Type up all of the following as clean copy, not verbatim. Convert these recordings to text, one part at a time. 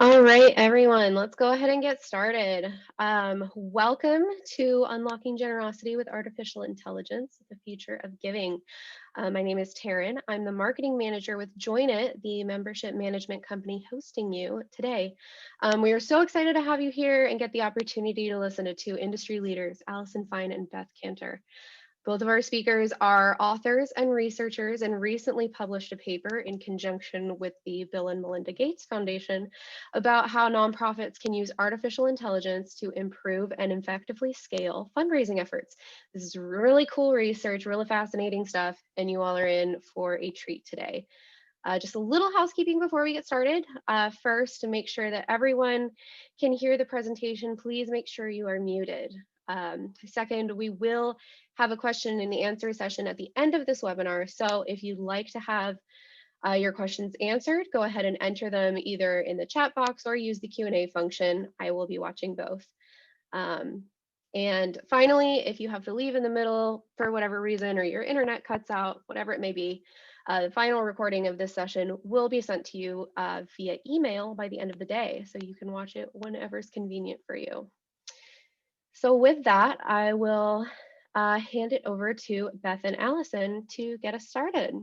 All right, everyone, let's go ahead and get started. Welcome to Unlocking Generosity with Artificial Intelligence, the future of giving. My name is Taryn. I'm the marketing manager with Join It, the membership management company hosting you today. We are so excited to have you here and get the opportunity to listen to two industry leaders, Allison Fine and Beth Kanter. Both of our speakers are authors and researchers and recently published a paper in conjunction with the Bill and Melinda Gates Foundation about how nonprofits can use artificial intelligence to improve and effectively scale fundraising efforts. This is really cool research, really fascinating stuff, and you all are in for a treat today. Just a little housekeeping before we get started. First, to make sure that everyone can hear the presentation, please make sure you are muted. Second, we will have a question and answer session at the end of this webinar. So if you'd like to have your questions answered, go ahead and enter them either in the chat box or use the Q&A function. I will be watching both. And finally, if you have to leave in the middle for whatever reason or your internet cuts out, whatever it may be, the final recording of this session will be sent to you via email by the end of the day, so you can watch it whenever is convenient for you. So with that, I will hand it over to Beth and Allison to get us started.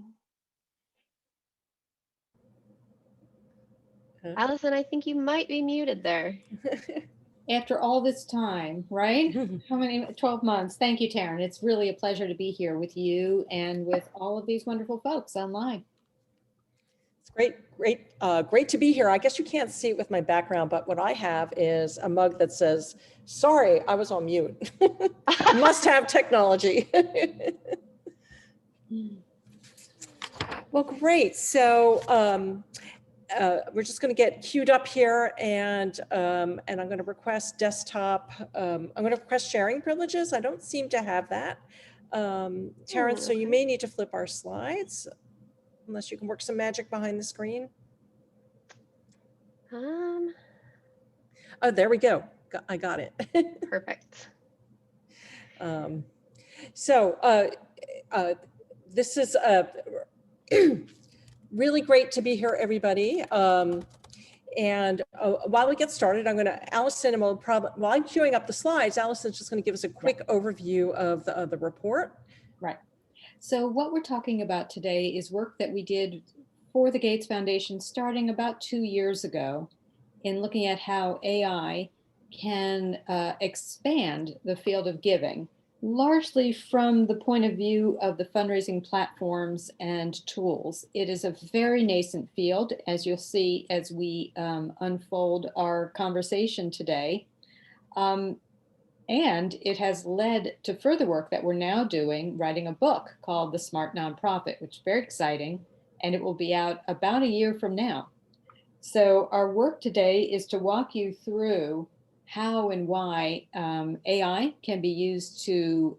Allison, I think you might be muted there. After all this time, right? How many, 12 months. Thank you, Taryn. It's really a pleasure to be here with you and with all of these wonderful folks online. It's great to be here. I guess you can't see it with my background, but what I have is a mug that says, sorry, I was on mute. Must have technology. Well, great. So we're just going to get queued up here, and I'm going to request desktop. I'm going to request sharing privileges. I don't seem to have that. Taryn, so you may need to flip our slides, unless you can work some magic behind the screen. Oh, there we go. I got it. Perfect. This is really great to be here, everybody. And while we get started, Allison, while I'm queuing up the slides, Allison's just going to give us a quick overview of the report. Right. So what we're talking about today is work that we did for the Gates Foundation starting about 2 years ago in looking at how AI can expand the field of giving, largely from the point of view of the fundraising platforms and tools. It is a very nascent field, as you'll see as we unfold our conversation today. And it has led to further work that we're now doing, writing a book called The Smart Nonprofit, which is very exciting, and it will be out about a year from now. So our work today is to walk you through how and why AI can be used to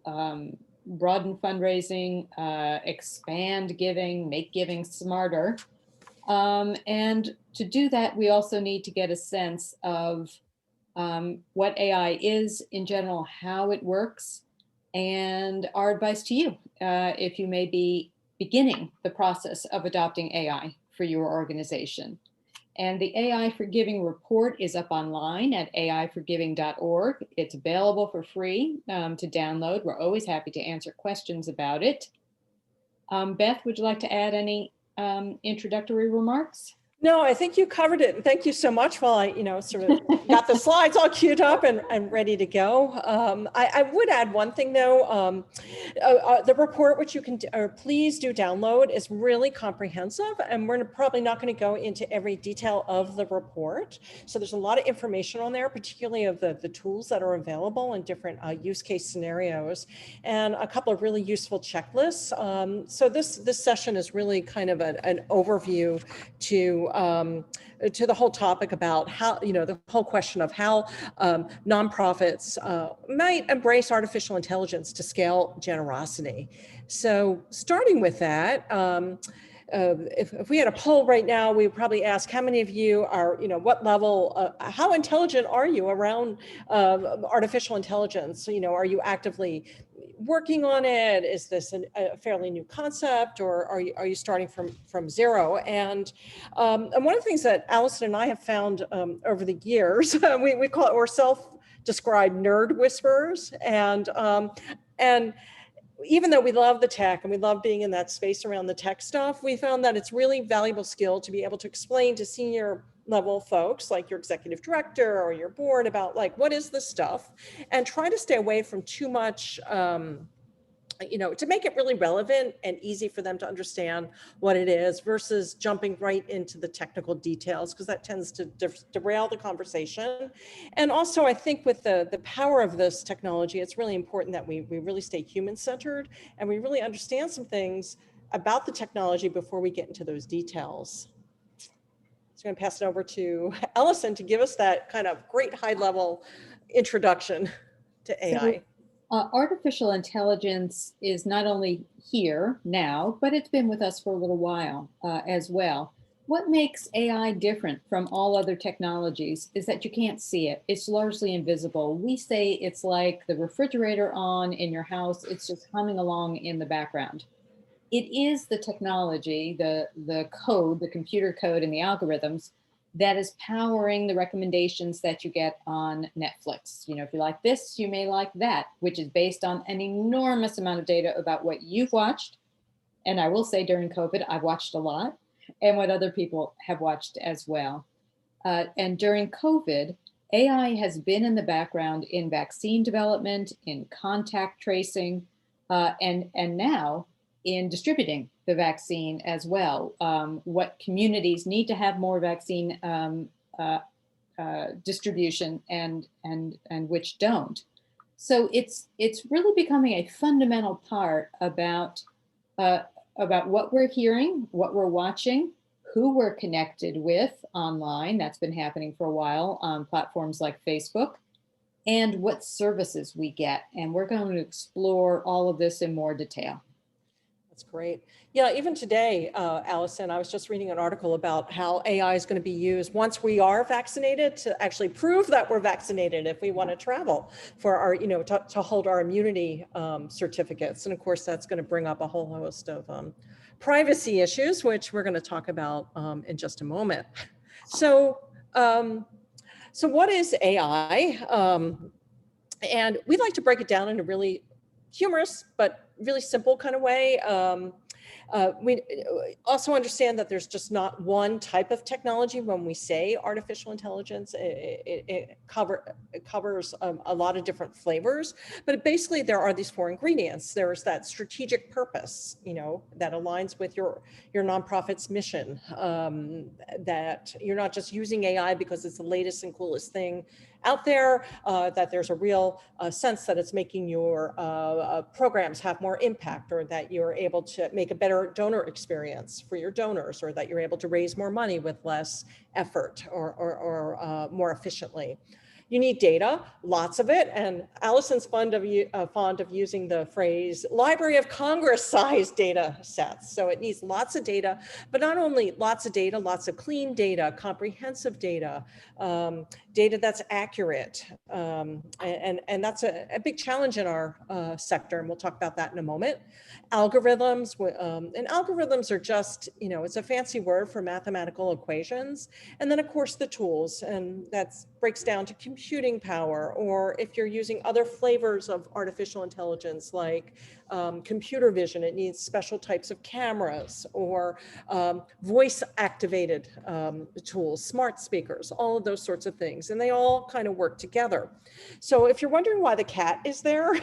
broaden fundraising, expand giving, make giving smarter. And to do that, we also need to get a sense of what AI is in general, how it works, and our advice to you if you may be beginning the process of adopting AI for your organization. And the AI for Giving report is up online at aiforgiving.org. It's available for free to download. We're always happy to answer questions about it. Beth, would you like to add any introductory remarks? No, I think you covered it. And thank you so much while I, sort of got the slides all queued up and ready to go. I would add one thing though. The report, which you can please do download, is really comprehensive, and we're probably not going to go into every detail of the report. So there's a lot of information on there, particularly of the tools that are available in different use case scenarios, and a couple of really useful checklists. So this session is really kind of an overview to the whole topic about how, the whole question of how nonprofits might embrace artificial intelligence to scale generosity. So starting with that, if we had a poll right now, we would probably ask how many of you are, what level, how intelligent are you around artificial intelligence? Are you actively working on it? Is this a fairly new concept, or are you starting from zero? And one of the things that Allison and I have found over the years, we call it, we're self-described nerd whisperers, and even though we love the tech and we love being in that space around the tech stuff, we found that it's really valuable skill to be able to explain to senior level folks like your executive director or your board about like, what is this stuff, and try to stay away from too much, to make it really relevant and easy for them to understand what it is versus jumping right into the technical details, because that tends to derail the conversation. And also, I think with the power of this technology, it's really important that we really stay human-centered and we really understand some things about the technology before we get into those details. So I'm going to pass it over to Allison to give us that kind of great high-level introduction to AI. Artificial intelligence is not only here now, but it's been with us for a little while as well. What makes AI different from all other technologies is that you can't see it. It's largely invisible. We say it's like the refrigerator on in your house. It's just humming along in the background. It is the technology, the code, the computer code and the algorithms that is powering the recommendations that you get on Netflix. If you like this, you may like that, which is based on an enormous amount of data about what you've watched. And I will say during COVID, I've watched a lot, and what other people have watched as well. And during COVID, AI has been in the background in vaccine development, in contact tracing, and now in distributing the vaccine as well. What communities need to have more vaccine distribution and which don't. So it's really becoming a fundamental part about what we're hearing, what we're watching, who we're connected with online. That's been happening for a while on platforms like Facebook, and what services we get. And we're going to explore all of this in more detail. That's great. Yeah, even today, Allison, I was just reading an article about how AI is going to be used once we are vaccinated to actually prove that we're vaccinated if we want to travel for our, to hold our immunity certificates. And of course, that's going to bring up a whole host of privacy issues, which we're going to talk about in just a moment. So what is AI? And we'd like to break it down in a really humorous but really simple kind of way. We also understand that there's just not one type of technology when we say artificial intelligence. It covers a lot of different flavors, but basically there are these four ingredients. There's that strategic purpose, that aligns with your nonprofit's mission, that you're not just using AI because it's the latest and coolest thing out there, that there's a real sense that it's making your programs have more impact, or that you're able to make a better donor experience for your donors, or that you're able to raise more money with less effort or more efficiently. You need data, lots of it, and Allison's fond of using the phrase Library of Congress size data sets. So it needs lots of data, but not only lots of data, lots of clean data, comprehensive data, data that's accurate. And that's a big challenge in our sector, and we'll talk about that in a moment. Algorithms, and algorithms are just, it's a fancy word for mathematical equations. And then of course the tools, and that breaks down to computing power, or if you're using other flavors of artificial intelligence like computer vision, it needs special types of cameras, or voice activated tools, smart speakers, all of those sorts of things. And they all kind of work together. So if you're wondering why the cat is there,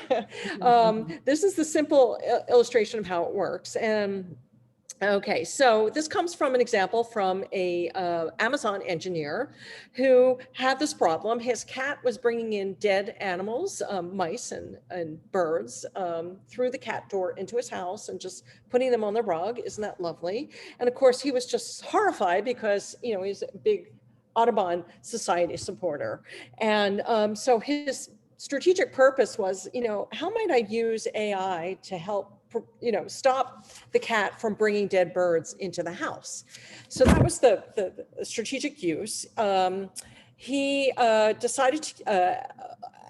this is the simple illustration of how it works. And okay, so this comes from an example from a Amazon engineer who had this problem. His cat was bringing in dead animals, mice and birds, through the cat door into his house and just putting them on the rug. Isn't that lovely? And of course, he was just horrified because, he's a big Audubon Society supporter. And so his strategic purpose was, how might I use AI to help stop the cat from bringing dead birds into the house? So that was the strategic use. he decided to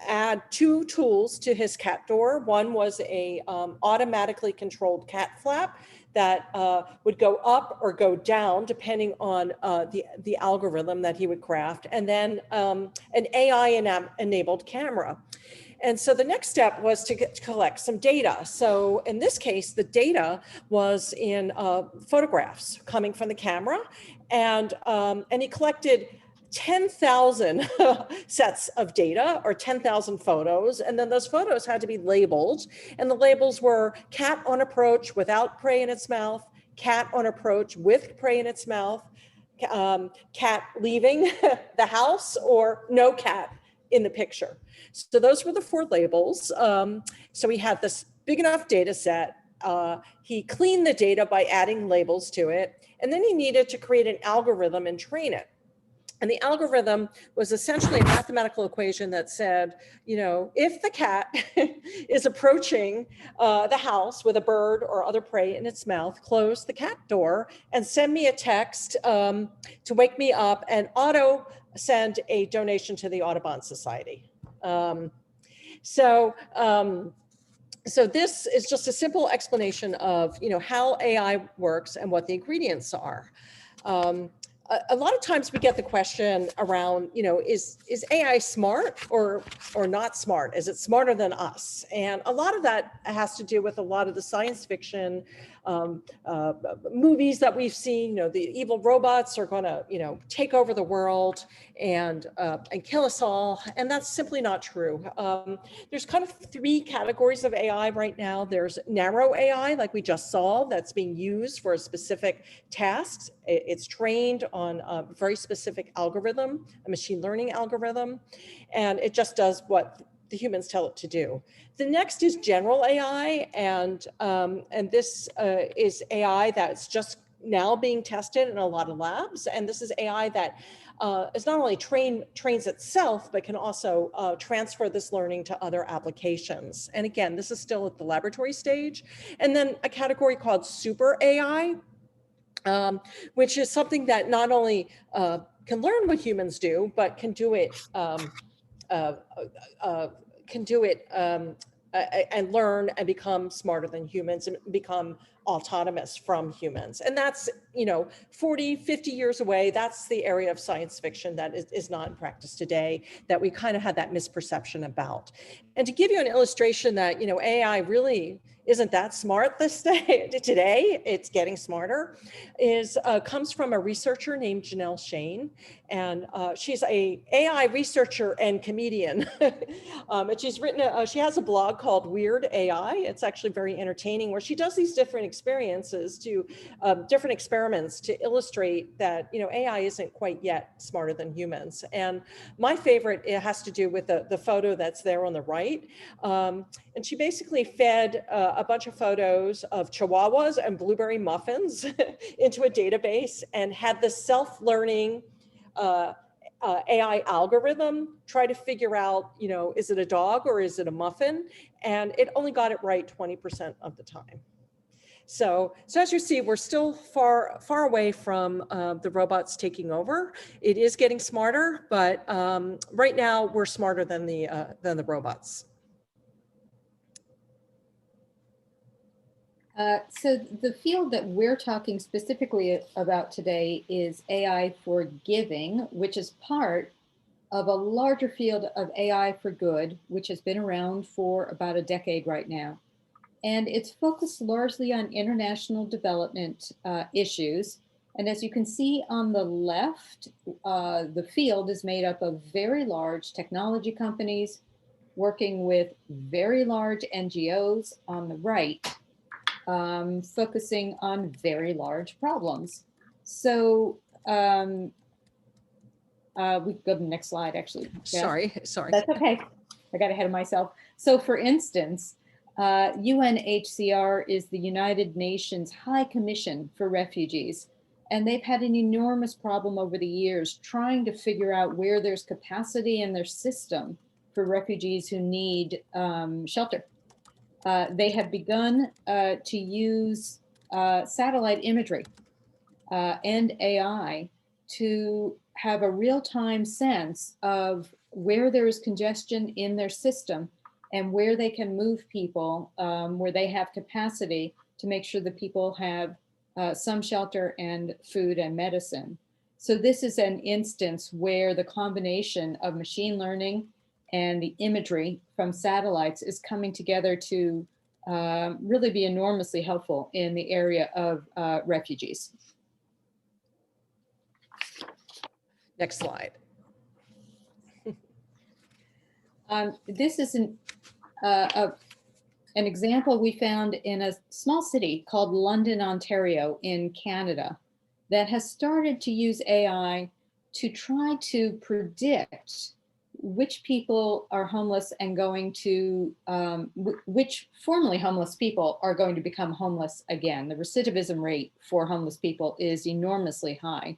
add 2 tools to his cat door. One was a automatically controlled cat flap that would go up or go down depending on the algorithm that he would craft, and then an AI-enabled camera. And so the next step was to collect some data. So in this case, the data was in photographs coming from the camera, and he collected 10,000 sets of data, or 10,000 photos. And then those photos had to be labeled. And the labels were cat on approach without prey in its mouth, cat on approach with prey in its mouth, cat leaving the house, or no cat in the picture. So those were the 4 labels. So we had this big enough data set. He cleaned the data by adding labels to it. And then he needed to create an algorithm and train it. And the algorithm was essentially a mathematical equation that said, you know, if the cat is approaching the house with a bird or other prey in its mouth, close the cat door and send me a text to wake me up, and auto send a donation to the Audubon Society. So this is just a simple explanation of, you know, how AI works and what the ingredients are. A lot of times we get the question around, you know, is AI smart or not smart? Is it smarter than us? And a lot of that has to do with a lot of the science fiction movies that we've seen. You know, the evil robots are going to, you know, take over the world and kill us all. And that's simply not true. There's kind of 3 categories of AI right now. There's narrow AI, like we just saw, that's being used for a specific task. It's trained on a very specific algorithm, a machine learning algorithm, and it just does what the humans tell it to do. The next is general AI, and this is AI that's just now being tested in a lot of labs. And this is AI that is not only trains itself, but can also transfer this learning to other applications. And again, this is still at the laboratory stage. And then a category called super AI, which is something that not only can learn what humans do, but can do it and learn and become smarter than humans and become autonomous from humans. And that's, you know, 40, 50 years away. That's the area of science fiction that is not in practice today, that we kind of had that misperception about. And to give you an illustration that, you know, AI really isn't that smart today, it's getting smarter, comes from a researcher named Janelle Shane. And she's a AI researcher and comedian. And she's written, she has a blog called Weird AI. It's actually very entertaining, where she does these different experiences different experiments to illustrate that, you know, AI isn't quite yet smarter than humans. And my favorite, it has to do with the photo that's there on the right. And she basically fed a bunch of photos of chihuahuas and blueberry muffins into a database, and had the self-learning AI algorithm try to figure out, you know, is it a dog or is it a muffin? And it only got it right 20% of the time. So as you see, we're still far away from the robots taking over. It is getting smarter, but right now we're smarter than the robots. So the field that we're talking specifically about today is AI for giving, which is part of a larger field of AI for good, which has been around for about a decade right now. And it's focused largely on international development issues. And as you can see on the left, the field is made up of very large technology companies working with very large NGOs on the right, focusing on very large problems. So we can go to the next slide, actually. Yeah. Sorry. That's okay. I got ahead of myself. So for instance, UNHCR is the United Nations High Commission for Refugees. And they've had an enormous problem over the years trying to figure out where there's capacity in their system for refugees who need shelter. They have begun to use satellite imagery and AI to have a real-time sense of where there is congestion in their system and where they can move people, where they have capacity to make sure that people have some shelter and food and medicine. So this is an instance where the combination of machine learning and the imagery from satellites is coming together to really be enormously helpful in the area of refugees. Next slide. This is an example we found in a small city called London, Ontario in Canada that has started to use AI to try to predict which people are homeless and going to, which formerly homeless people are going to become homeless again. The recidivism rate for homeless people is enormously high.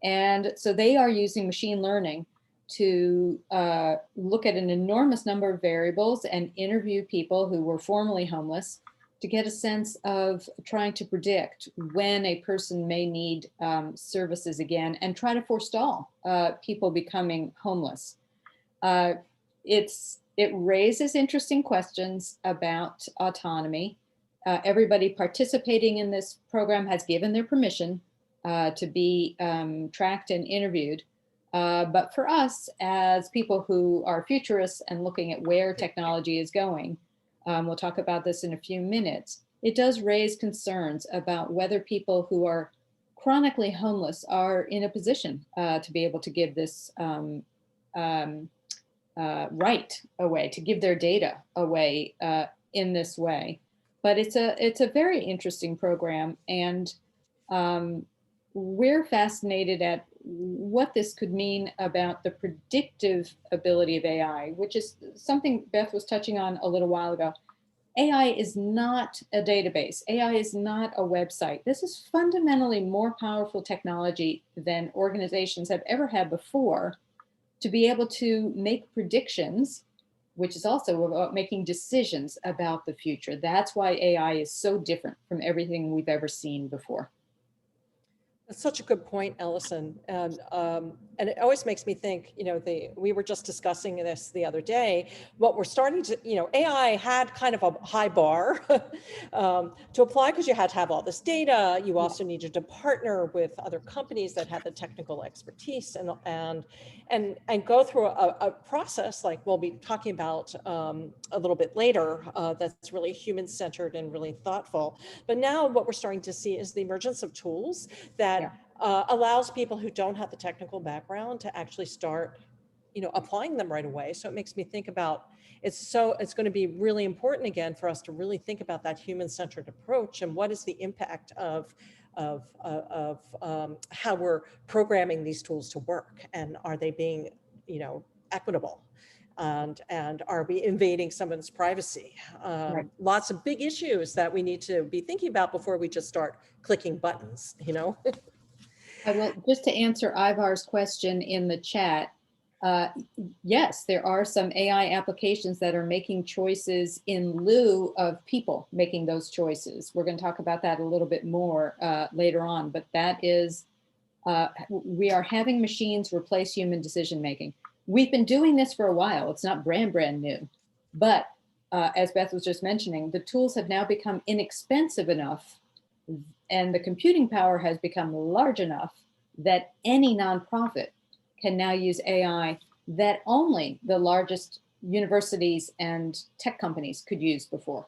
And so they are using machine learning to look at an enormous number of variables and interview people who were formerly homeless to get a sense of trying to predict when a person may need services again and try to forestall people becoming homeless. It raises interesting questions about autonomy. Everybody participating in this program has given their permission to be tracked and interviewed. But for us, as people who are futurists and looking at where technology is going, we'll talk about this in a few minutes, it does raise concerns about whether people who are chronically homeless are in a position to be able to give this right away, to give their data away in this way. But it's a very interesting program, and we're fascinated at what this could mean about the predictive ability of AI, which is something Beth was touching on a little while ago. AI is not a database. AI is not a website. This is fundamentally more powerful technology than organizations have ever had before to be able to make predictions, which is also about making decisions about the future. That's why AI is so different from everything we've ever seen before. That's such a good point, Allison. And it always makes me think, we were just discussing this the other day, what we're starting to, AI had kind of a high bar to apply because you had to have all this data. You also needed to partner with other companies that had the technical expertise and go through a process like we'll be talking about a little bit later that's really human-centered and really thoughtful. But now what we're starting to see is the emergence of tools that allows people who don't have the technical background to actually start, applying them right away. So it makes me think about it's going to be really important again for us to really think about that human-centered approach and what is the impact of how we're programming these tools to work, and are they being, equitable, and are we invading someone's privacy? Right. Lots of big issues that we need to be thinking about before we just start clicking buttons, I will, just to answer Ivar's question in the chat, yes, there are some AI applications that are making choices in lieu of people making those choices. We're going to talk about that a little bit more later on, but that is, we are having machines replace human decision making. We've been doing this for a while. It's not brand new, but as Beth was just mentioning, the tools have now become inexpensive enough and the computing power has become large enough that any nonprofit can now use AI that only the largest universities and tech companies could use before.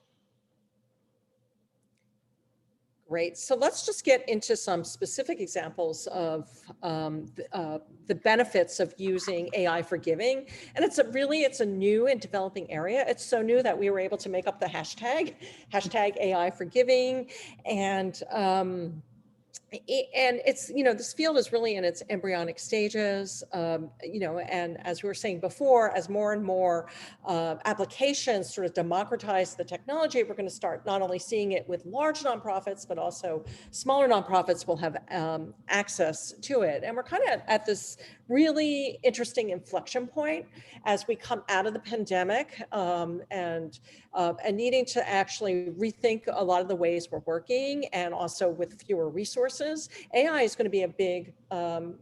Great. So let's just get into some specific examples of the benefits of using AI for giving. And it's a new and developing area. It's so new that we were able to make up the hashtag AI for giving. And it's, this field is really in its embryonic stages, and as we were saying before, as more and more applications sort of democratize the technology, we're going to start not only seeing it with large nonprofits, but also smaller nonprofits will have access to it. And we're kind of at this really interesting inflection point as we come out of the pandemic, and needing to actually rethink a lot of the ways we're working, and also with fewer resources. AI is going to be a big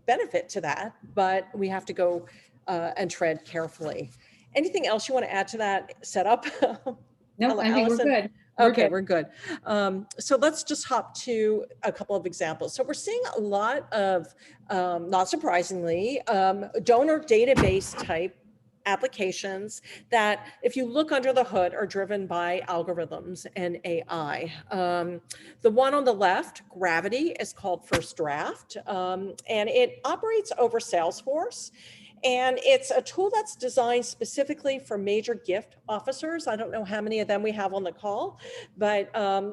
benefit to that, but we have to go and tread carefully. Anything else you want to add to that setup? No, I think Allison? we're good. Okay, we're good. So let's just hop to a couple of examples. So we're seeing a lot of, not surprisingly, donor database type applications that, if you look under the hood, are driven by algorithms and AI. The one on the left, Gravity, is called First Draft, and it operates over Salesforce. And it's a tool that's designed specifically for major gift officers. I don't know how many of them we have on the call, but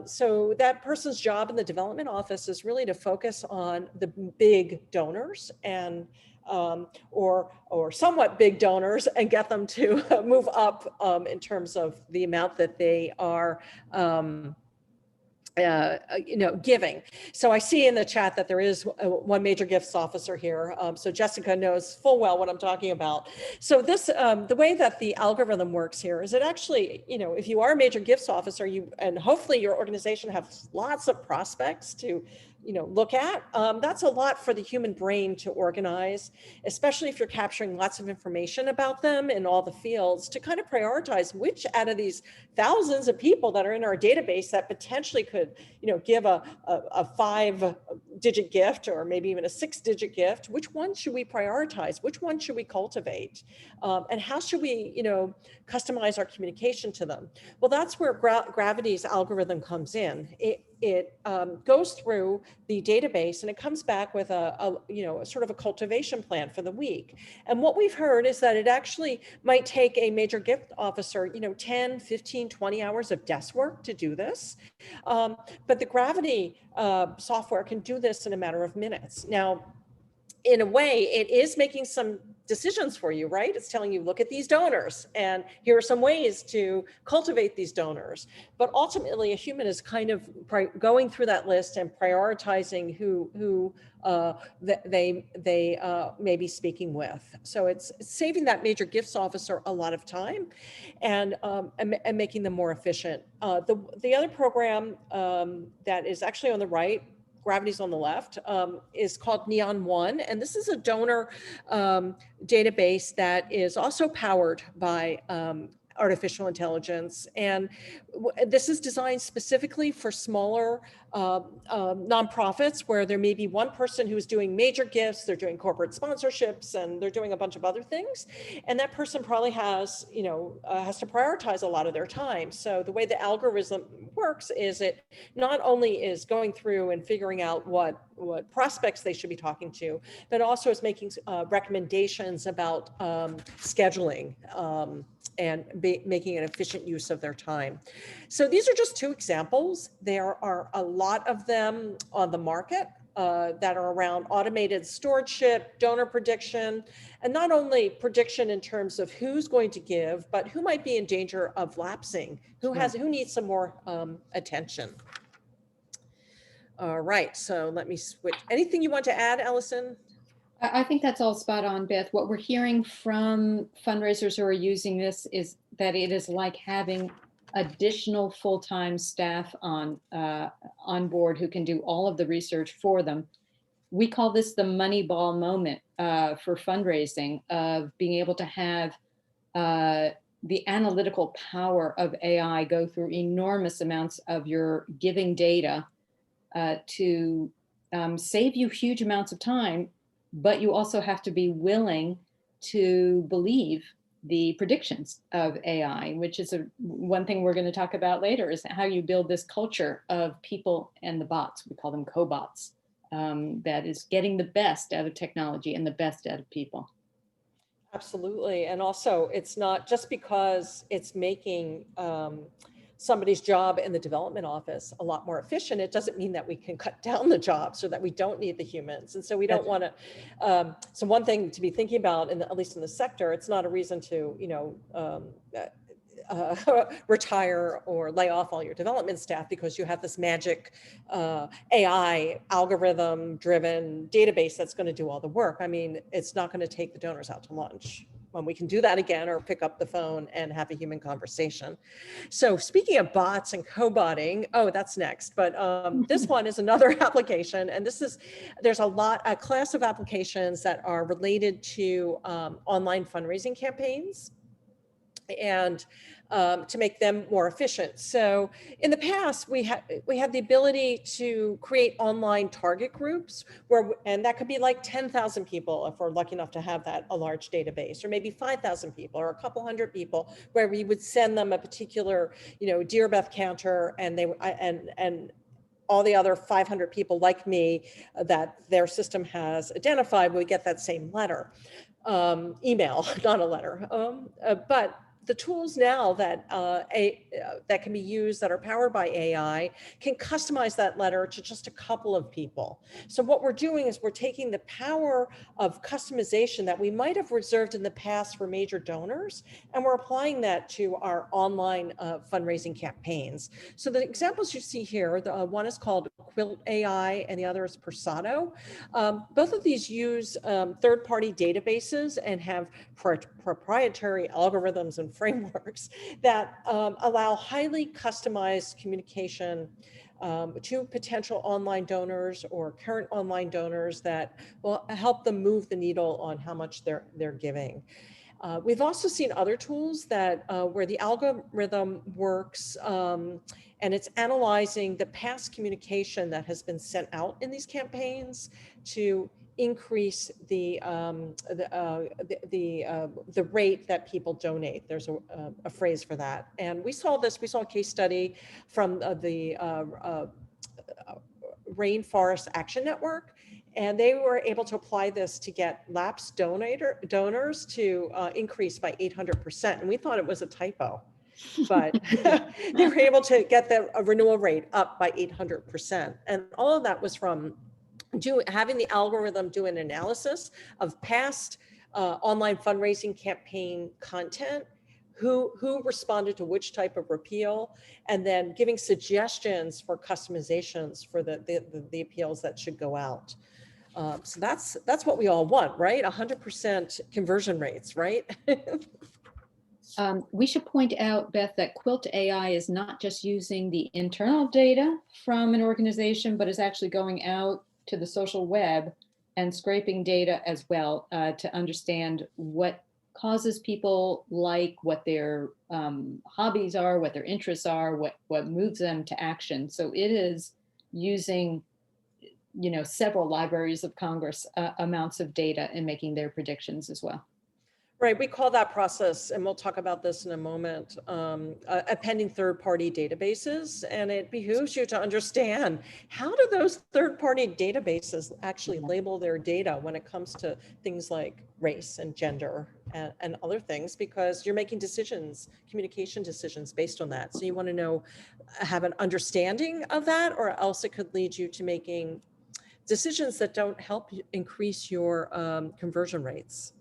so that person's job in the development office is really to focus on the big donors and or somewhat big donors, and get them to move up in terms of the amount that they are giving. So I see in the chat that there is one major gifts officer here. So Jessica knows full well what I'm talking about. So this, the way that the algorithm works here is it actually, if you are a major gifts officer, and hopefully your organization has lots of prospects to look at. That's a lot for the human brain to organize, especially if you're capturing lots of information about them in all the fields, to kind of prioritize which out of these thousands of people that are in our database that potentially could, give a 5-digit gift, or maybe even a 6-digit gift. Which one should we prioritize? Which one should we cultivate? And how should we, customize our communication to them? Well, that's where Gravity's algorithm comes in. It goes through the database, and it comes back with a sort of a cultivation plan for the week. And what we've heard is that it actually might take a major gift officer, 10, 15, 20 hours of desk work to do this. But the Gravity software can do this in a matter of minutes. Now, in a way, it is making some decisions for you, right? It's telling you, look at these donors, and here are some ways to cultivate these donors. But ultimately, a human is kind of going through that list and prioritizing who they may be speaking with. So it's saving that major gifts officer a lot of time, and making them more efficient. The other program that is actually on the right, Gravity's on the left, is called Neon One. And this is a donor database that is also powered by artificial intelligence. And this is designed specifically for smaller nonprofits, where there may be one person who's doing major gifts, they're doing corporate sponsorships, and they're doing a bunch of other things. And that person probably has, has to prioritize a lot of their time. So the way the algorithm works is it not only is going through and figuring out what prospects they should be talking to, but also is making recommendations about scheduling and making an efficient use of their time. So these are just two examples. There are a lot of them on the market that are around automated stewardship, donor prediction, and not only prediction in terms of who's going to give, but who might be in danger of lapsing, who needs some more attention. All right, so let me switch. Anything you want to add, Allison? I think that's all spot on, Beth. What we're hearing from fundraisers who are using this is that it is like having additional full-time staff on board who can do all of the research for them. We call this the Moneyball moment for fundraising, of being able to have the analytical power of AI go through enormous amounts of your giving data to save you huge amounts of time. But you also have to be willing to believe the predictions of AI, which is one thing we're going to talk about later, is how you build this culture of people and the bots. We call them cobots, that is getting the best out of technology and the best out of people. Absolutely. And also, it's not just because it's making somebody's job in the development office a lot more efficient, it doesn't mean that we can cut down the jobs, or that we don't need the humans. And so we don't want to, so one thing to be thinking about, at least in the sector, it's not a reason to, retire or lay off all your development staff because you have this magic AI algorithm driven database that's going to do all the work. I mean, it's not going to take the donors out to lunch when we can do that again, or pick up the phone and have a human conversation. So speaking of bots and co-botting, oh, that's next. But this one is another application. And there's a class of applications that are related to online fundraising campaigns and to make them more efficient. So in the past, we had the ability to create online target groups and that could be like 10,000 people if we're lucky enough to have a large database, or maybe 5,000 people or a couple hundred people, where we would send them a particular, Dear Beth Kanter, and all the other 500 people like me that their system has identified, we get that same letter, email, not a letter, but the tools now that that can be used, that are powered by AI, can customize that letter to just a couple of people. So what we're doing is we're taking the power of customization that we might have reserved in the past for major donors, and we're applying that to our online fundraising campaigns. So the examples you see here, one is called Quilt AI and the other is Persado. Both of these use third-party databases and have proprietary algorithms and frameworks that allow highly customized communication to potential online donors or current online donors that will help them move the needle on how much they're giving. We've also seen other tools that where the algorithm works and it's analyzing the past communication that has been sent out in these campaigns to increase the rate that people donate. There's a phrase for that. And we saw a case study from the Rainforest Action Network, and they were able to apply this to get lapsed donors to increase by 800%. And we thought it was a typo, but they were able to get the renewal rate up by 800%. And all of that was from having the algorithm do an analysis of past online fundraising campaign content, who responded to which type of repeal, and then giving suggestions for customizations for the appeals that should go out. So that's what we all want, right? 100% conversion rates, right? We should point out, Beth, that Quilt AI is not just using the internal data from an organization, but is actually going out to the social web and scraping data as well to understand what causes people like, what their hobbies are, what their interests are, what moves them to action. So it is using, several libraries of Congress amounts of data and making their predictions as well. Right, we call that process, and we'll talk about this in a moment, appending third-party databases, and it behooves you to understand, how do those third-party databases actually label their data when it comes to things like race and gender and other things, because you're making decisions, communication decisions based on that. So you want to have an understanding of that, or else it could lead you to making decisions that don't help increase your conversion rates.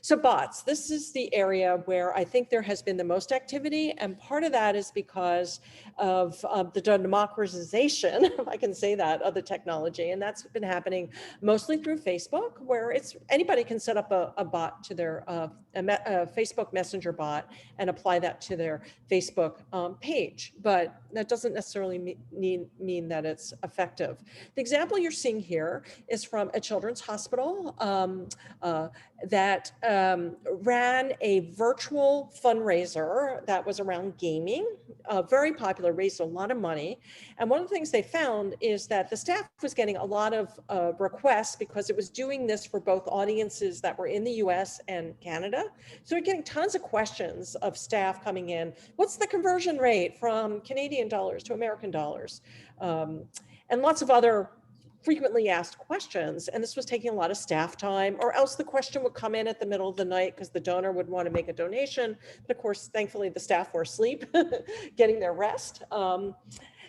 So bots, this is the area where I think there has been the most activity, and part of that is because of the democratization, if I can say that, of the technology, and that's been happening mostly through Facebook, where anybody can set up a bot to their Facebook Messenger bot and apply that to their Facebook page, but that doesn't necessarily mean that it's effective. The example you're seeing here is from a children's hospital that ran a virtual fundraiser that was around gaming, very popular, raised a lot of money. And one of the things they found is that the staff was getting a lot of requests because it was doing this for both audiences that were in the US and Canada. So we're getting tons of questions of staff coming in. What's the conversion rate from Canadian dollars to American dollars? And lots of other frequently asked questions, and this was taking a lot of staff time, or else the question would come in at the middle of the night because the donor would want to make a donation, but of course, thankfully, the staff were asleep, getting their rest.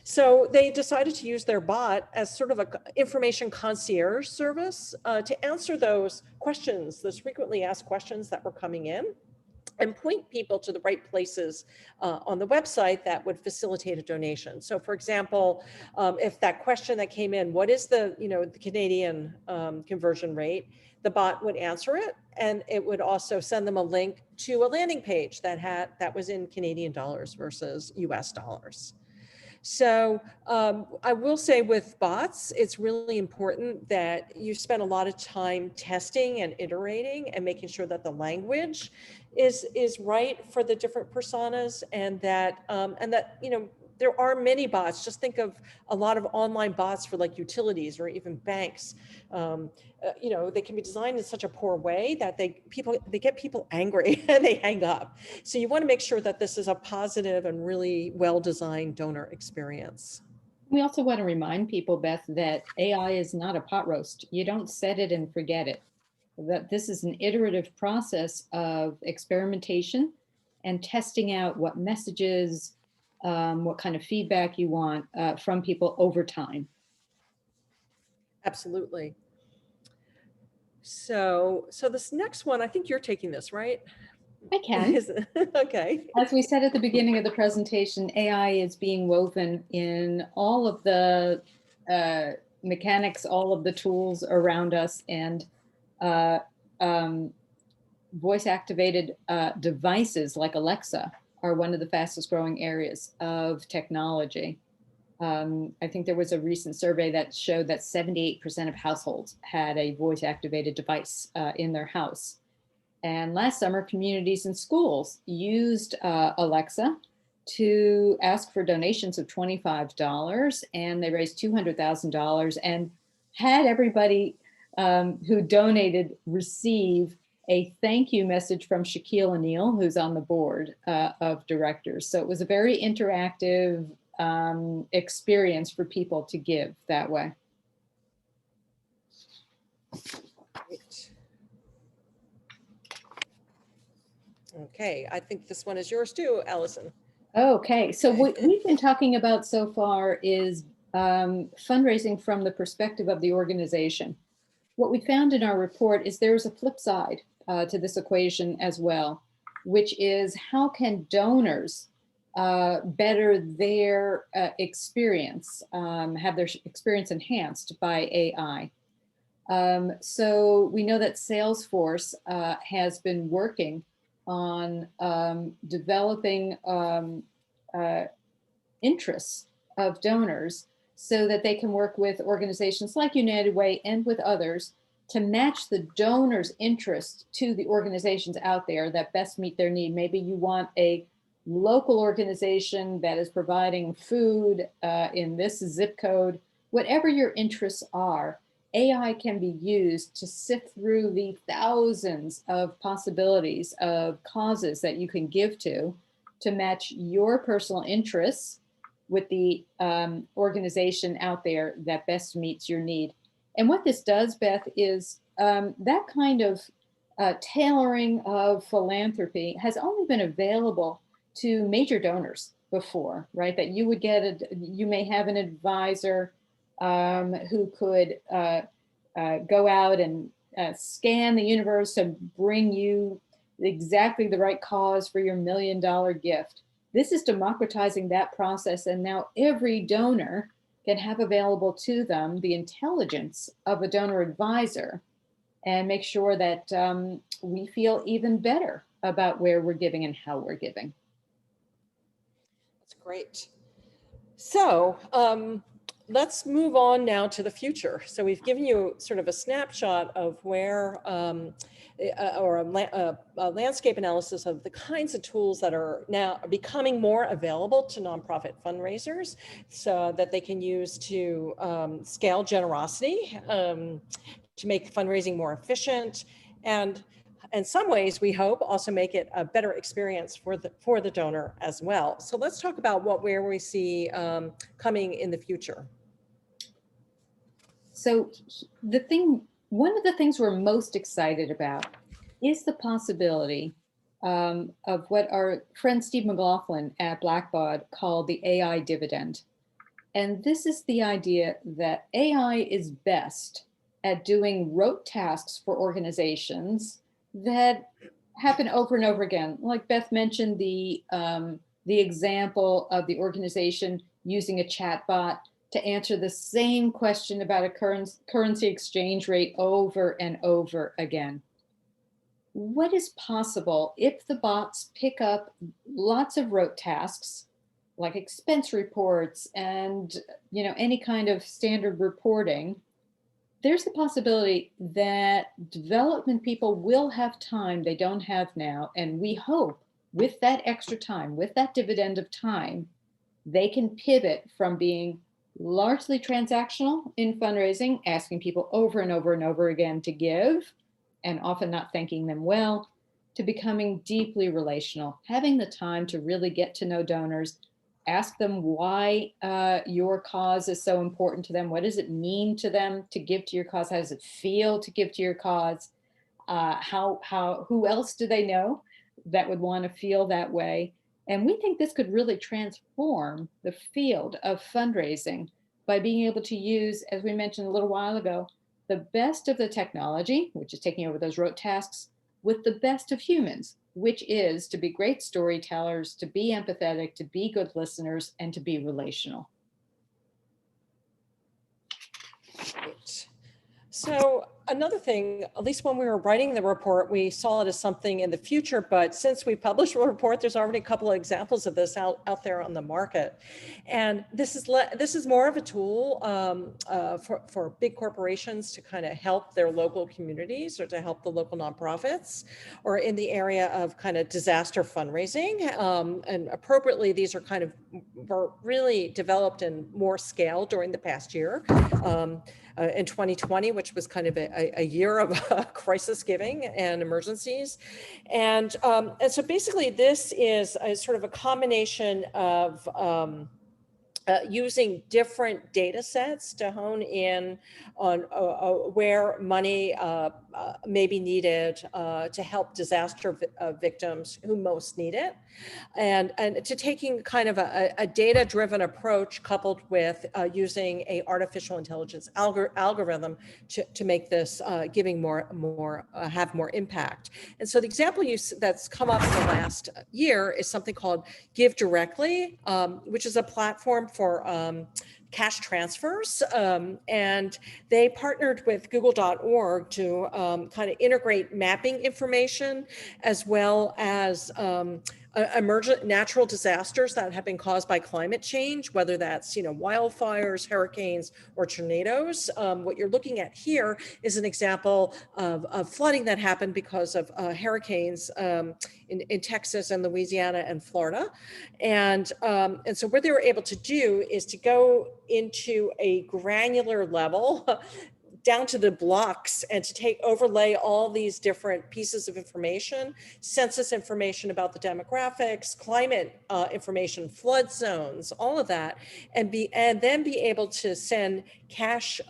So they decided to use their bot as sort of an information concierge service to answer those questions, those frequently asked questions that were coming in. and point people to the right places on the website that would facilitate a donation. So for example, if that question that came in, what is the, the Canadian conversion rate, the bot would answer it, and it would also send them a link to a landing page that was in Canadian dollars versus US dollars. So I will say with bots, it's really important that you spend a lot of time testing and iterating and making sure that the language is right for the different personas, and that there are many bots. Just think of a lot of online bots for like utilities or even banks. They can be designed in such a poor way that they get people angry and they hang up. So you want to make sure that this is a positive and really well-designed donor experience. We also want to remind people, Beth, that AI is not a pot roast. You don't set it and forget it. That this is an iterative process of experimentation and testing out what messages, what kind of feedback you want from people over time. Absolutely. So this next one, I think you're taking this, right? I can. Okay. As we said at the beginning of the presentation, AI is being woven in all of the mechanics, all of the tools around us, and voice-activated devices like Alexa are one of the fastest growing areas of technology. I think there was a recent survey that showed that 78% of households had a voice-activated device in their house. And last summer, communities and schools used Alexa to ask for donations of $25, and they raised $200,000 and had everybody who donated receive a thank you message from Shaquille O'Neal, who's on the board of directors. So it was a very interactive experience for people to give that way. Great. Okay, I think this one is yours too, Allison. Okay, so what we've been talking about so far is fundraising from the perspective of the organization. What we found in our report is there's a flip side to this equation as well, which is how can donors better their experience, have their experience enhanced by AI. So we know that Salesforce has been working on developing interests of donors so that they can work with organizations like United Way and with others to match the donor's interest to the organizations out there that best meet their need. Maybe you want a local organization that is providing food in this zip code. Whatever your interests are, AI can be used to sift through the thousands of possibilities of causes that you can give to match your personal interests with the organization out there that best meets your need. And what this does, Beth, is that kind of tailoring of philanthropy has only been available to major donors before, right? That you would you may have an advisor who could go out and scan the universe to bring you exactly the right cause for your $1 million gift. This is democratizing that process, and now every donor can have available to them the intelligence of a donor advisor and make sure that we feel even better about where we're giving and how we're giving. That's great. So let's move on now to the future. So we've given you sort of a snapshot of where, or a landscape analysis of the kinds of tools that are now becoming more available to nonprofit fundraisers so that they can use to scale generosity, to make fundraising more efficient, and in some ways, we hope also make it a better experience for the donor as well. So let's talk about where we see coming in the future. So one of the things we're most excited about is the possibility of what our friend Steve McLaughlin at Blackbaud called the AI dividend. And this is the idea that AI is best at doing rote tasks for organizations that happen over and over again. Like Beth mentioned, the example of the organization using a chatbot to answer the same question about a currency exchange rate over and over again. What is possible if the bots pick up lots of rote tasks like expense reports and any kind of standard reporting? There's the possibility that development people will have time they don't have now, and we hope with that extra time, with that dividend of time, they can pivot from being largely transactional in fundraising, asking people over and over and over again to give, and often not thanking them well, to becoming deeply relational, having the time to really get to know donors, ask them why your cause is so important to them. What does it mean to them to give to your cause? How does it feel to give to your cause? Who else do they know that would want to feel that way? And we think this could really transform the field of fundraising by being able to use, as we mentioned a little while ago, the best of the technology, which is taking over those rote tasks, with the best of humans, which is to be great storytellers, to be empathetic, to be good listeners, and to be relational. Great. So another thing, at least when we were writing the report, we saw it as something in the future, but since we published a report, there's already a couple of examples of this out there on the market. And this is more of a tool for big corporations to kind of help their local communities or to help the local nonprofits, or in the area of kind of disaster fundraising. And appropriately, these are kind of were really developed in more scale during the past year. In 2020, which was kind of a year of crisis giving and emergencies. And so basically this is sort of a combination of using different data sets to hone in on where money may be needed to help disaster victims who most need it, and to taking kind of a data-driven approach coupled with using a artificial intelligence algorithm to make this giving have more impact. And so the example that's come up in the last year is something called Give Directly, which is a platform for cash transfers, and they partnered with google.org to kind of integrate mapping information as well as emergent natural disasters that have been caused by climate change, whether that's wildfires, hurricanes, or tornadoes. What you're looking at here is an example of flooding that happened because of hurricanes in Texas and Louisiana and Florida, and so what they were able to do is to go into a granular level down to the blocks and to overlay all these different pieces of information, census information about the demographics, climate information, flood zones, all of that, and then be able to send cash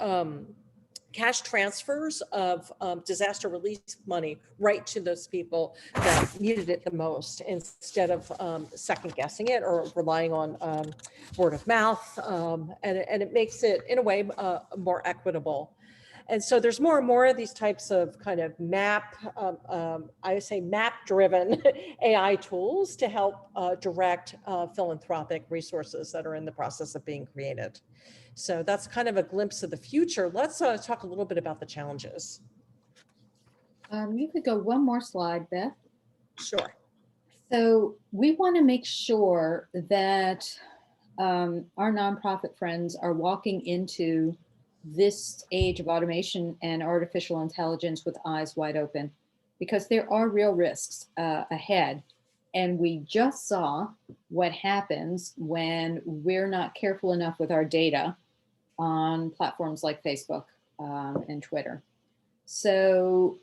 transfers of disaster relief money right to those people that needed it the most, instead of second guessing it or relying on word of mouth. And it makes it, in a way, more equitable. And so there's more and more of these types of kind of I say map-driven AI tools to help direct philanthropic resources that are in the process of being created. So that's kind of a glimpse of the future. Let's talk a little bit about the challenges. You could go one more slide, Beth. Sure. So we want to make sure that our nonprofit friends are walking into this age of automation and artificial intelligence with eyes wide open, because there are real risks ahead. And we just saw what happens when we're not careful enough with our data on platforms like Facebook and Twitter. So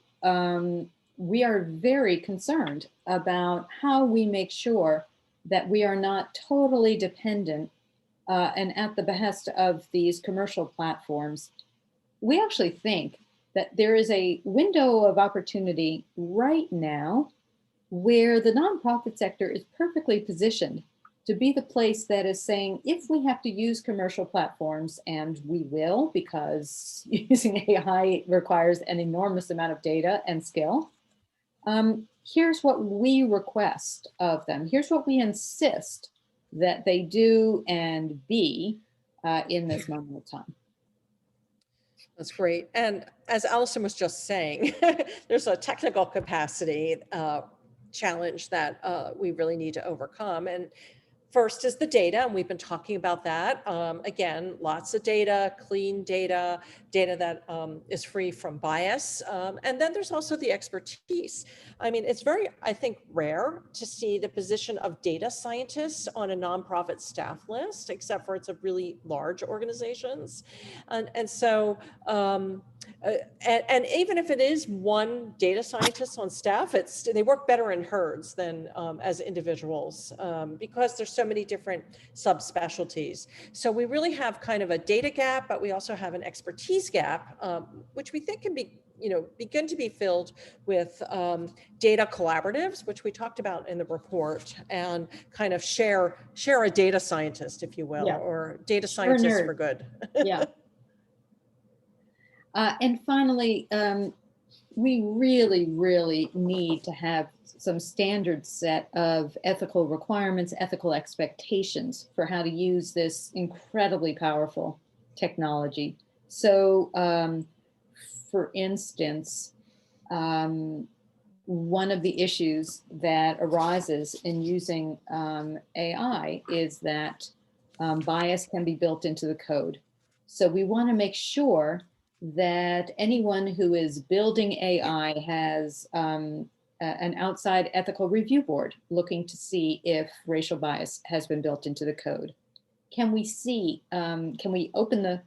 we are very concerned about how we make sure that we are not totally dependent and at the behest of these commercial platforms. We actually think that there is a window of opportunity right now where the nonprofit sector is perfectly positioned to be the place that is saying, if we have to use commercial platforms, and we will, because using AI requires an enormous amount of data and skill, here's what we request of them. Here's what we insist that they do and be in this moment of time. That's great. And as Allison was just saying, there's a technical capacity challenge that we really need to overcome. And first is the data, and we've been talking about that. Again, lots of data, clean data, data that is free from bias. And then there's also the expertise. I mean, it's very, I think, rare to see the position of data scientists on a nonprofit staff list, except for it's a really large organizations. And so, and even if it is one data scientist on staff, they work better in herds than as individuals because there's so many different subspecialties. So we really have kind of a data gap, but we also have an expertise gap, which we think can be, begin to be filled with data collaboratives, which we talked about in the report, and kind of share a data scientist, if you will, or data scientists for good. Yeah. And finally, we really, really need to have some standard set of ethical requirements, ethical expectations for how to use this incredibly powerful technology. So, for instance, one of the issues that arises in using AI is that bias can be built into the code. So we want to make sure that anyone who is building AI has an outside ethical review board looking to see if racial bias has been built into the code. Can we see, can we open the,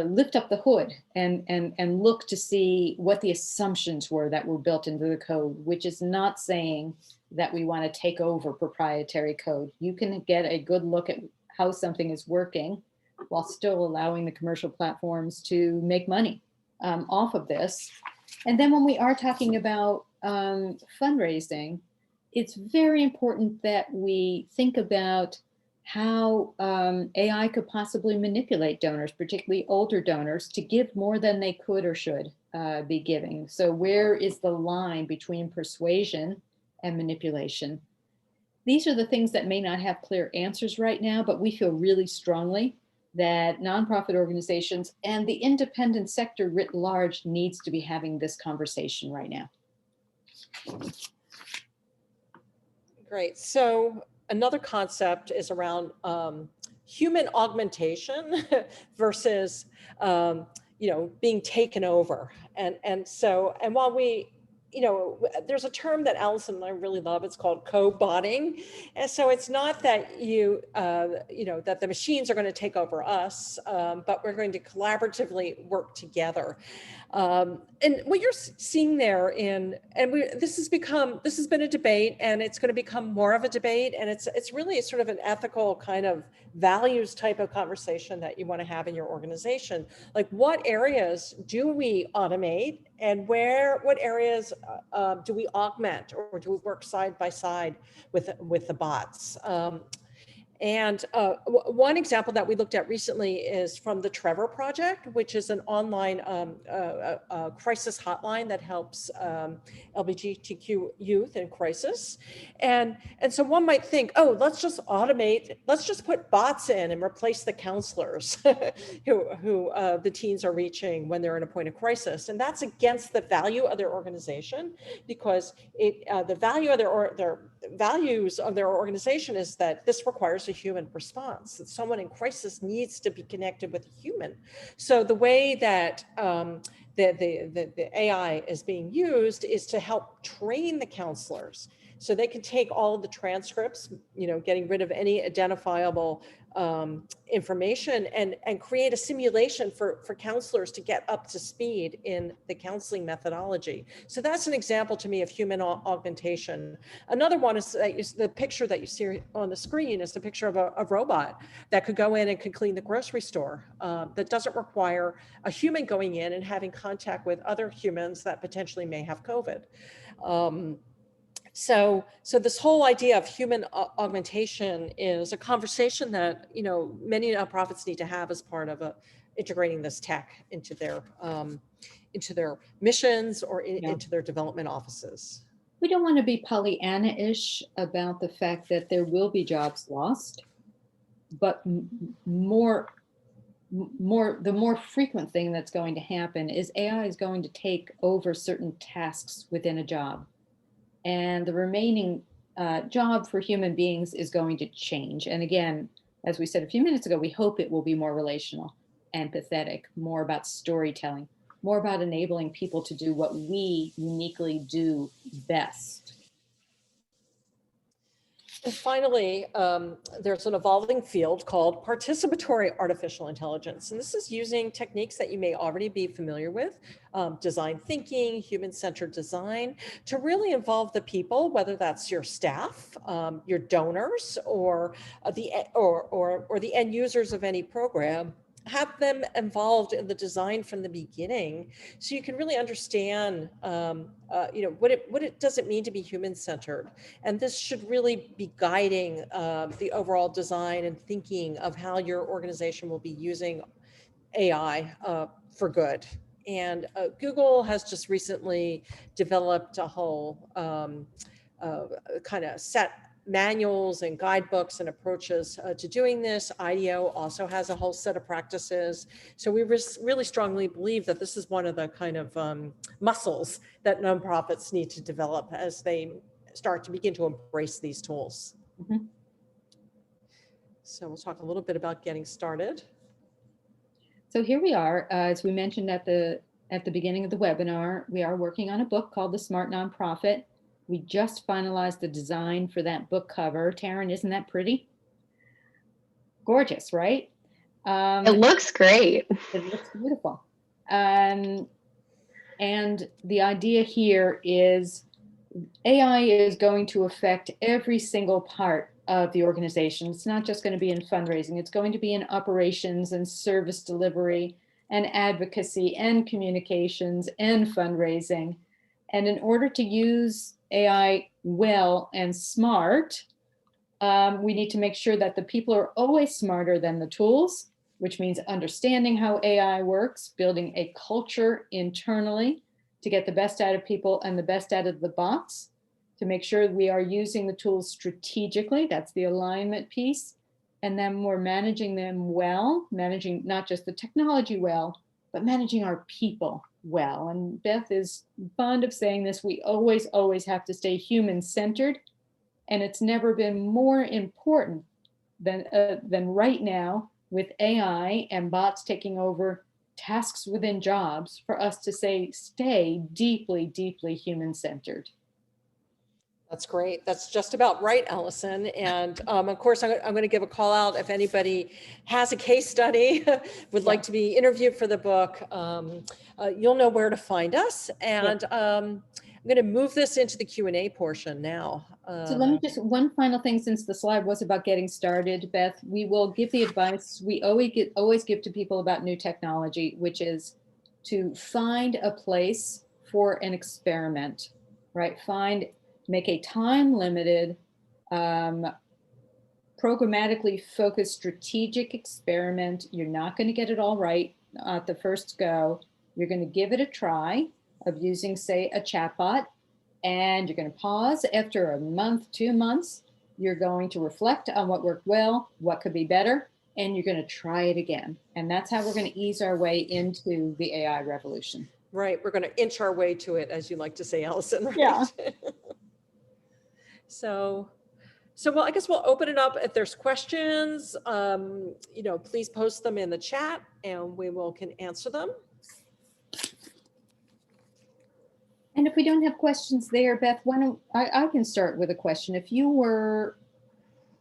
lift up the hood and look to see what the assumptions were that were built into the code, which is not saying that we want to take over proprietary code. You can get a good look at how something is working while still allowing the commercial platforms to make money off of this. And then when we are talking about fundraising, it's very important that we think about how AI could possibly manipulate donors, particularly older donors, to give more than they could or should be giving. So where is the line between persuasion and manipulation? These are the things that may not have clear answers right now, but we feel really strongly that nonprofit organizations and the independent sector writ large needs to be having this conversation right now. Great. So another concept is around human augmentation versus being taken over. And while we, there's a term that Allison and I really love. It's called co-botting. And so it's not that that the machines are going to take over us, but we're going to collaboratively work together. And what you're seeing there this has been a debate, and it's going to become more of a debate. And it's really sort of an ethical kind of values type of conversation that you want to have in your organization. Like, what areas do we automate, and what areas do we augment, or do we work side by side with the bots? And one example that we looked at recently is from the Trevor Project, which is an online crisis hotline that helps LGBTQ youth in crisis. And so one might think, oh, let's just put bots in and replace the counselors who the teens are reaching when they're in a point of crisis. And that's against the value of their organization, because the value of their values of their organization is that this requires a human response, that someone in crisis needs to be connected with a human. So the way that the AI is being used is to help train the counselors, so they can take all of the transcripts, getting rid of any identifiable information, and create a simulation for counselors to get up to speed in the counseling methodology. So that's an example to me of human augmentation. Another one is the picture that you see on the screen is the picture of a robot that could go in and could clean the grocery store, that doesn't require a human going in and having contact with other humans that potentially may have COVID. So this whole idea of human augmentation is a conversation that many nonprofits need to have as part of integrating this tech into their missions or into their development offices. We don't want to be Pollyanna-ish about the fact that there will be jobs lost, but the more frequent thing that's going to happen is AI is going to take over certain tasks within a job. And the remaining job for human beings is going to change. And again, as we said a few minutes ago, we hope it will be more relational, empathetic, more about storytelling, more about enabling people to do what we uniquely do best. And finally, there's an evolving field called participatory artificial intelligence. And this is using techniques that you may already be familiar with, design thinking, human-centered design, to really involve the people, whether that's your staff, your donors, or the end users of any program. Have them involved in the design from the beginning, so you can really understand, what it does it mean to be human-centered, and this should really be guiding the overall design and thinking of how your organization will be using AI for good. And Google has just recently developed a whole kind of set manuals and guidebooks and approaches to doing this. IDEO also has a whole set of practices. So we really strongly believe that this is one of the kind of muscles that nonprofits need to develop as they start to begin to embrace these tools. Mm-hmm. So we'll talk a little bit about getting started. So here we are, as we mentioned at the beginning of the webinar, we are working on a book called The Smart Nonprofit. We just finalized the design for that book cover. Taryn, isn't that pretty? Gorgeous, right? It looks great. It looks beautiful. And the idea here is AI is going to affect every single part of the organization. It's not just going to be in fundraising. It's going to be in operations and service delivery and advocacy and communications and fundraising. And in order to use AI well and smart, we need to make sure that the people are always smarter than the tools, which means understanding how AI works, building a culture internally to get the best out of people and the best out of the bots, to make sure we are using the tools strategically. That's the alignment piece. And then we're managing them well, managing not just the technology well, but managing our people well. And Beth is fond of saying this, we always have to stay human-centered. And it's never been more important than right now with AI and bots taking over tasks within jobs for us to stay deeply, deeply human-centered. That's great. That's just about right, Allison. And of course, I'm going to give a call out if anybody has a case study, would like to be interviewed for the book. You'll know where to find us. And I'm going to move this into the Q&A portion now. So let me just, one final thing, since the slide was about getting started, Beth, we will give the advice we always give to people about new technology, which is to find a place for an experiment, right? Make a time-limited, programmatically focused strategic experiment. You're not going to get it all right at the first go. You're going to give it a try of using, say, a chatbot, and you're going to pause after a month, 2 months. You're going to reflect on what worked well, what could be better, and you're going to try it again. And that's how we're going to ease our way into the AI revolution. Right. We're going to inch our way to it, as you like to say, Allison. Right? Yeah. So well, I guess we'll open it up. If there's questions, please post them in the chat and we can answer them. And if we don't have questions there, Beth, I can start with a question. If you were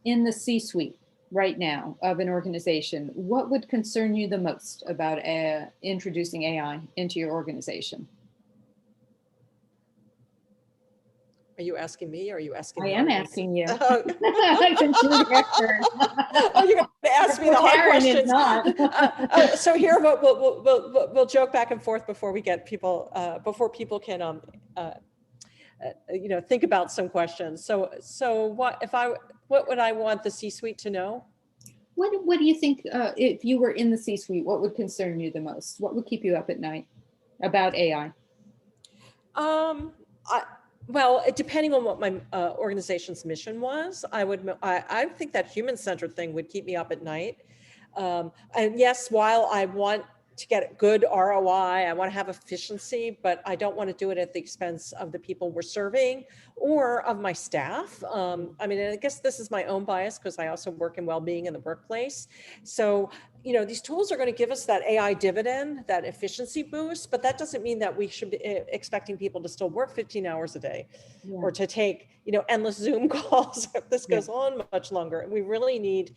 in the C-suite right now of an organization, what would concern you the most about introducing AI into your organization? Are you asking me or are you asking me? I am asking you. Oh, you're going to ask me the hard questions. So here, we'll joke back and forth before we get people, before people can, think about some questions. So what would I want the C-suite to know? What do you think, if you were in the C-suite, what would concern you the most? What would keep you up at night about AI? Well, depending on what my organization's mission was, I think that human-centered thing would keep me up at night. And yes, while I want to get good ROI, I want to have efficiency, but I don't want to do it at the expense of the people we're serving or of my staff. I mean, I guess this is my own bias because I also work in well-being in the workplace. So, you know, these tools are going to give us that AI dividend, that efficiency boost, but that doesn't mean that we should be expecting people to still work 15 hours a day or to take, you know, endless Zoom calls if this goes on much longer. And we really need,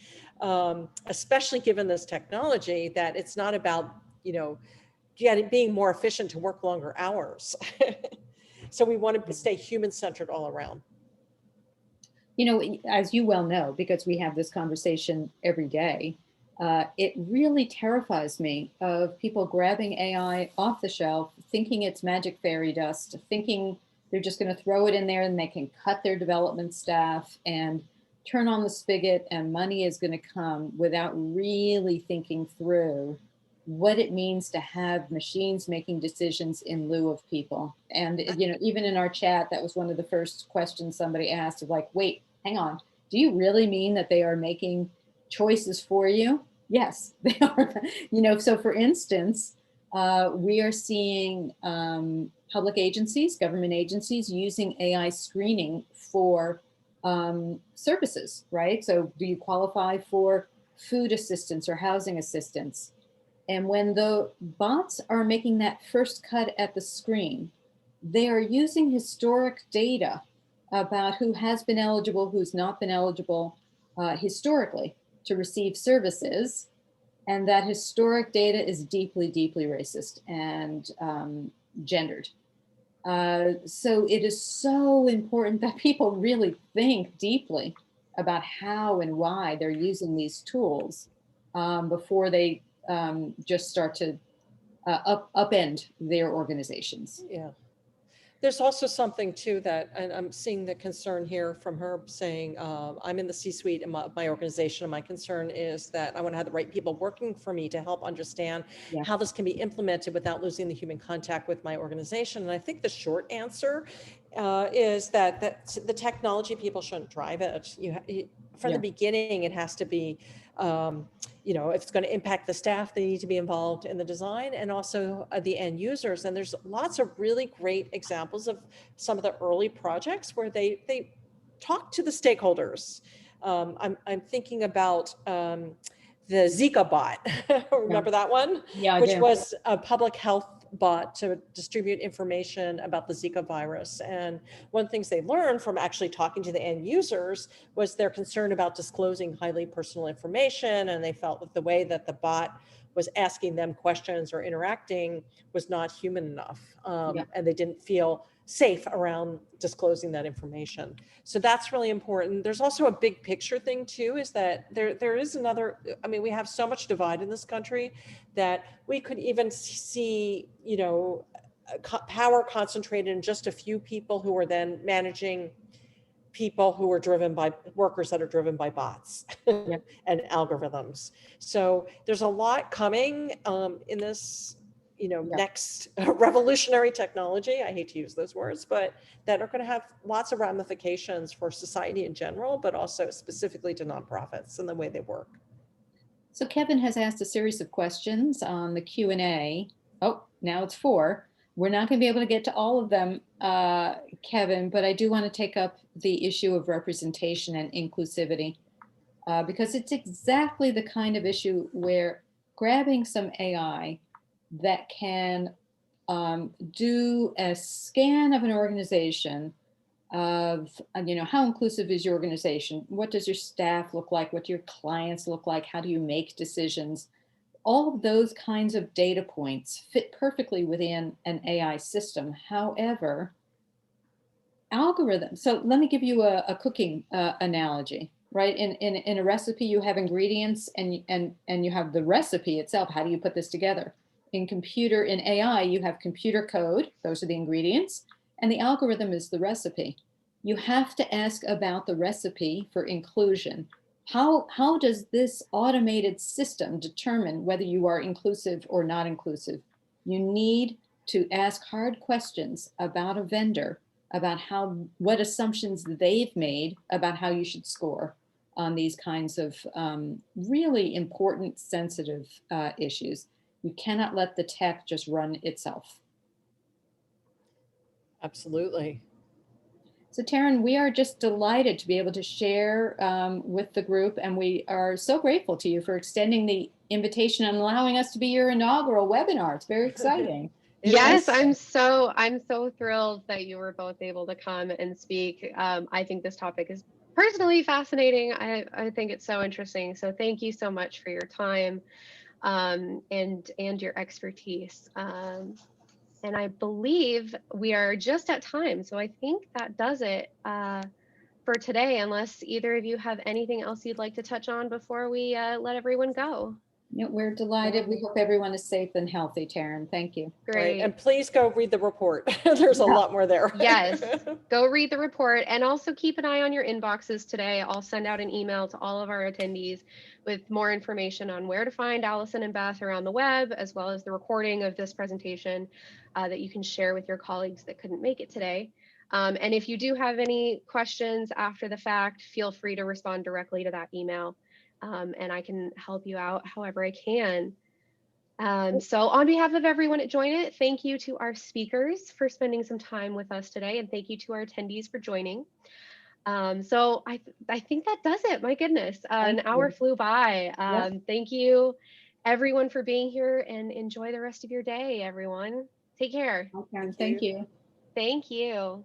especially given this technology, that it's not about, you know, being more efficient to work longer hours. So we want to stay human-centered all around. You know, as you well know, because we have this conversation every day, it really terrifies me of people grabbing AI off the shelf, thinking it's magic fairy dust, thinking they're just going to throw it in there and they can cut their development staff and turn on the spigot and money is going to come, without really thinking through what it means to have machines making decisions in lieu of people. And, you know, even in our chat, that was one of the first questions somebody asked, of like, wait, hang on, do you really mean that they are making choices for you? Yes, they are. You know, so for instance, we are seeing public agencies, government agencies using AI screening for services, right? So do you qualify for food assistance or housing assistance? And when the bots are making that first cut at the screen, they are using historic data about who has been eligible, who's not been eligible historically to receive services. And that historic data is deeply, deeply racist and gendered. So it is so important that people really think deeply about how and why they're using these tools before they just start to upend their organizations. Yeah. There's also something too that, and I'm seeing the concern here from her saying, I'm in the C-suite in my organization, and my concern is that I want to have the right people working for me to help understand how this can be implemented without losing the human contact with my organization. And I think the short answer is that the technology people shouldn't drive it. From the beginning, it has to be, you know, if it's going to impact the staff, they need to be involved in the design, and also the end users. And there's lots of really great examples of some of the early projects where they talk to the stakeholders. I'm thinking about the Zika bot. Remember that one? Yeah, which was a public health bot to distribute information about the Zika virus. And one of the things they learned from actually talking to the end users was their concern about disclosing highly personal information. And they felt that the way that the bot was asking them questions or interacting was not human enough. And they didn't feel safe around disclosing that information. So that's really important. There's also a big picture thing too, is that there is another, I mean, we have so much divide in this country that we could even see, you know, power concentrated in just a few people who are then managing people who are driven by workers that are driven by bots and algorithms. So there's a lot coming in this, you know, next revolutionary technology. I hate to use those words, but that are going to have lots of ramifications for society in general, but also specifically to nonprofits and the way they work. So Kevin has asked a series of questions on the Q&A. Oh, now it's 4. We're not going to be able to get to all of them, Kevin, but I do want to take up the issue of representation and inclusivity, because it's exactly the kind of issue where grabbing some AI that can do a scan of an organization of, you know, how inclusive is your organization? What does your staff look like? What do your clients look like? How do you make decisions? All of those kinds of data points fit perfectly within an AI system. However, algorithms, so let me give you a cooking analogy, right? In a recipe, you have ingredients and you have the recipe itself. How do you put this together? In AI, you have computer code. Those are the ingredients. And the algorithm is the recipe. You have to ask about the recipe for inclusion. How does this automated system determine whether you are inclusive or not inclusive? You need to ask hard questions about a vendor, about what assumptions they've made about how you should score on these kinds of really important, sensitive issues. You cannot let the tech just run itself. Absolutely. So Taryn, we are just delighted to be able to share with the group, and we are so grateful to you for extending the invitation and allowing us to be your inaugural webinar. It's very exciting. Yes, I'm so thrilled that you were both able to come and speak. I think this topic is personally fascinating. I think it's so interesting. So thank you so much for your time and your expertise. And I believe we are just at time. So I think that does it for today, unless either of you have anything else you'd like to touch on before we let everyone go. No, we're delighted. We hope everyone is safe and healthy, Taryn. Thank you. Great. Right. And please go read the report. There's a lot more there. Yes, go read the report, and also keep an eye on your inboxes today. I'll send out an email to all of our attendees with more information on where to find Allison and Beth around the web, as well as the recording of this presentation that you can share with your colleagues that couldn't make it today. And if you do have any questions after the fact, feel free to respond directly to that email, and I can help you out however I can. So on behalf of everyone at Join It, thank you to our speakers for spending some time with us today, and thank you to our attendees for joining. So I think that does it. My goodness, an hour flew by. Thank you everyone for being here, and enjoy the rest of your day, everyone. Take care. Okay, thank you. Thank you.